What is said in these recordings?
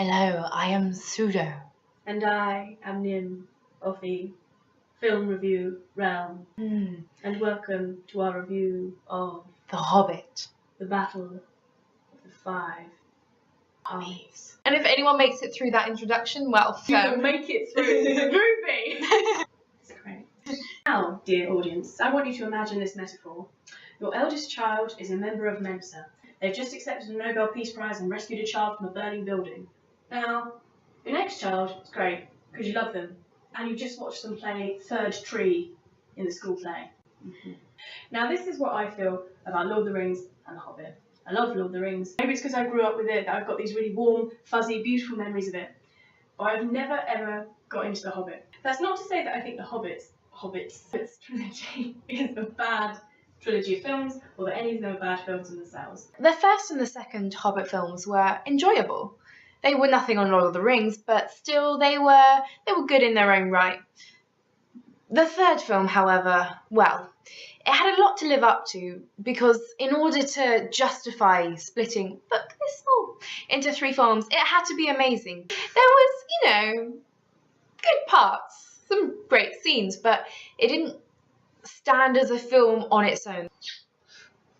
Hello, I am Pseudo. And I am Nym of the film review realm. And welcome to our review of The Hobbit. The Battle of the Five Armies. And if anyone makes it through that introduction, well, You will make it through the movie! It's great. Now, dear audience, I want you to imagine this metaphor. Your eldest child is a member of Mensa. They've just accepted a Nobel Peace Prize and rescued a child from a burning building. Now, your next child is great, because you love them, and you just watched them play third tree in the school play. Now, this is what I feel about Lord of the Rings and The Hobbit. I love Lord of the Rings. Maybe it's because I grew up with it that I've got these really warm, fuzzy, beautiful memories of it. But I've never ever got into The Hobbit. That's not to say that I think the Hobbit's trilogy is a bad trilogy of films, or that any of them are bad films in themselves. The first and the second Hobbit films were enjoyable. They were nothing on Lord of the Rings, but still they were good in their own right. The third film, however, well, it had a lot to live up to, because in order to justify splitting book this small into 3 films, it had to be amazing. There was, good parts, some great scenes, but it didn't stand as a film on its own.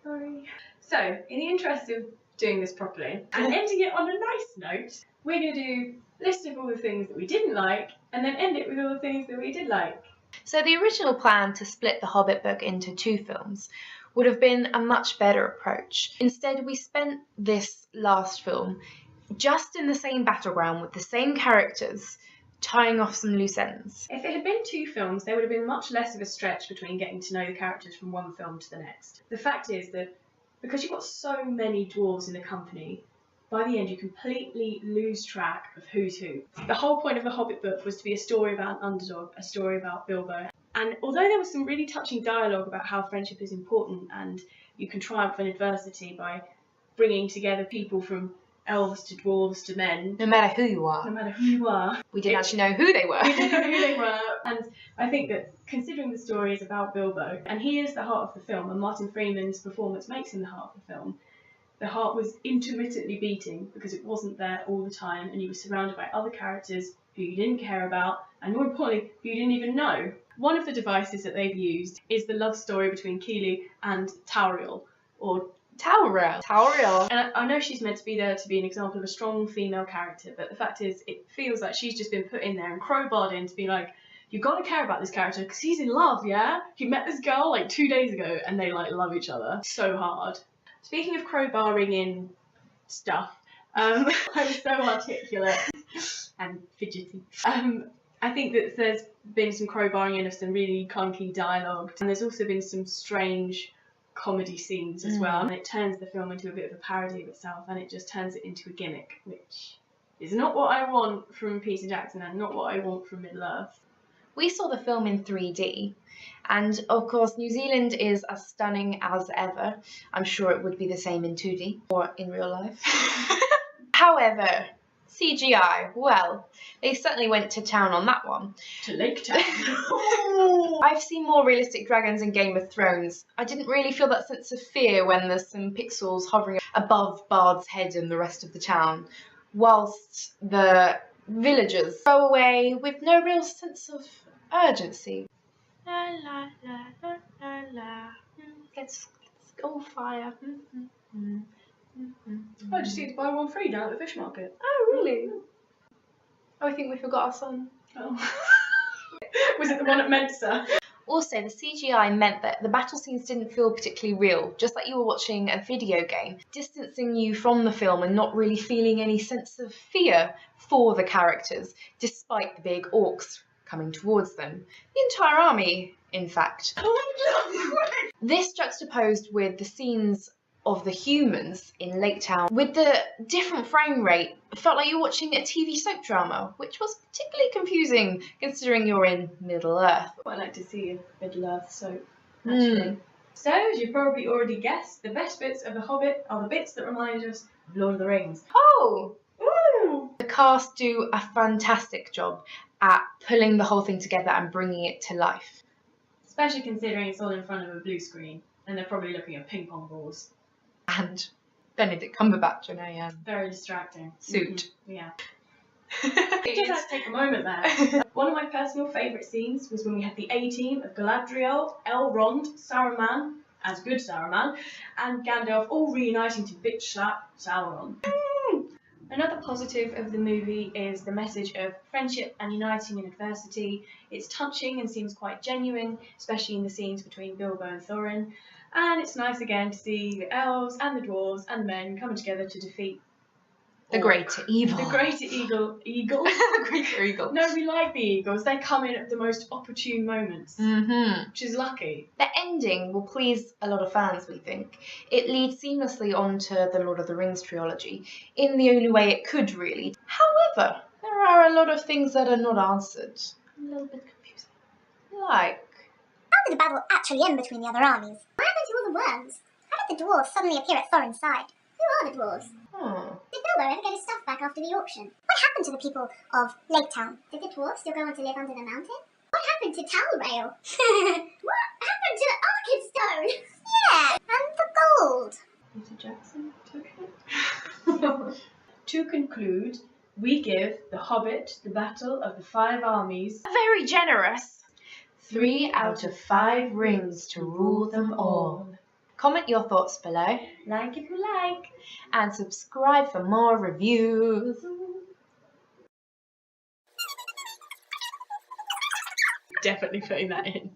Sorry. So, in the interest of doing this properly and ending it on a nice note, we're going to do a list of all the things that we didn't like and then end it with all the things that we did like. So the original plan to split the Hobbit book into 2 films would have been a much better approach. Instead, we spent this last film just in the same battleground with the same characters, tying off some loose ends. If it had been 2 films, there would have been much less of a stretch between getting to know the characters from one film to the next. The fact is that because you've got so many dwarves in the company, by the end you completely lose track of who's who. The whole point of the Hobbit book was to be a story about an underdog, a story about Bilbo. And although there was some really touching dialogue about how friendship is important and you can triumph in adversity by bringing together people from elves to dwarves to men. No matter who you are. No matter who you are. We didn't actually know who they were. We didn't know who they were. And I think that considering the story is about Bilbo, and he is the heart of the film, and Martin Freeman's performance makes him the heart of the film, the heart was intermittently beating because it wasn't there all the time, and you were surrounded by other characters who you didn't care about, and more importantly, who you didn't even know. One of the devices that they've used is the love story between Keely and Tauriel, or Tauriel. And I know she's meant to be there to be an example of a strong female character, but the fact is, it feels like she's just been put in there and crowbarred in to be like, you've got to care about this character because he's in love, yeah? He met this girl like 2 days ago and they like love each other so hard. Speaking of crowbarring in stuff, I was so articulate and fidgety. I think that there's been some crowbarring in of some really clunky dialogue, and there's also been some strange comedy scenes as well, and it turns the film into a bit of a parody of itself, and it just turns it into a gimmick, which is not what I want from Peter Jackson and not what I want from Middle-earth. We saw the film in 3D, and of course New Zealand is as stunning as ever. I'm sure it would be the same in 2D or in real life. However, CGI, well, they certainly went to town on that one. To Lake Town. I've seen more realistic dragons in Game of Thrones. I didn't really feel that sense of fear when there's some pixels hovering above Bard's head and the rest of the town, whilst the villagers go away with no real sense of urgency. La la la la la la. Let's go fire. I just need to buy 1 free down at the fish market. Oh really? Oh, I think we forgot our song. Oh. Was it the one at Mensa? Also, the CGI meant that the battle scenes didn't feel particularly real, just like you were watching a video game, distancing you from the film and not really feeling any sense of fear for the characters, despite the big orcs coming towards them. The entire army, in fact. This juxtaposed with the scenes of the humans in Lake Town, with the different frame rate, it felt like you were watching a TV soap drama, which was particularly confusing considering you're in Middle-earth. I like to see a Middle-earth soap, actually. So, as you've probably already guessed, the best bits of The Hobbit are the bits that remind us of Lord of the Rings. Oh! Woo! The cast do a fantastic job at pulling the whole thing together and bringing it to life. Especially considering it's all in front of a blue screen, and they're probably looking at ping pong balls. And Benedict Cumberbatch in a Very distracting. suit. Yeah. I just had to take a moment there. One of my personal favourite scenes was when we had the A-team of Galadriel, Elrond, Saruman, as good Saruman, and Gandalf all reuniting to bitch slap Sauron. Another positive of the movie is the message of friendship and uniting in adversity. It's touching and seems quite genuine, especially in the scenes between Bilbo and Thorin. And it's nice again to see the elves and the dwarves and the men coming together to defeat The greater evil. the greater eagles. The greater eagle. No, we like the eagles. They come in at the most opportune moments, which is lucky. The ending will please a lot of fans, we think. It leads seamlessly onto the Lord of the Rings trilogy, in the only way it could, really. However, there are a lot of things that are not answered. A little bit confusing. Like... How did the battle actually end between the other armies? What happened to all the worms? How did the dwarves suddenly appear at Thorin's side? Who are the dwarves? Did Bilbo ever get his stuff back after the auction? What happened to the people of Lake Town? Did the dwarves still go on to live under the mountain? What happened to Talrail? What happened to the Arkenstone? Yeah, and the gold. Peter Jackson took it. To conclude, we give The Hobbit, The Battle of the Five Armies, Very generous. 3 out of 5 rings to rule them all. Comment your thoughts below. like if you like. And subscribe for more reviews. Definitely putting that in.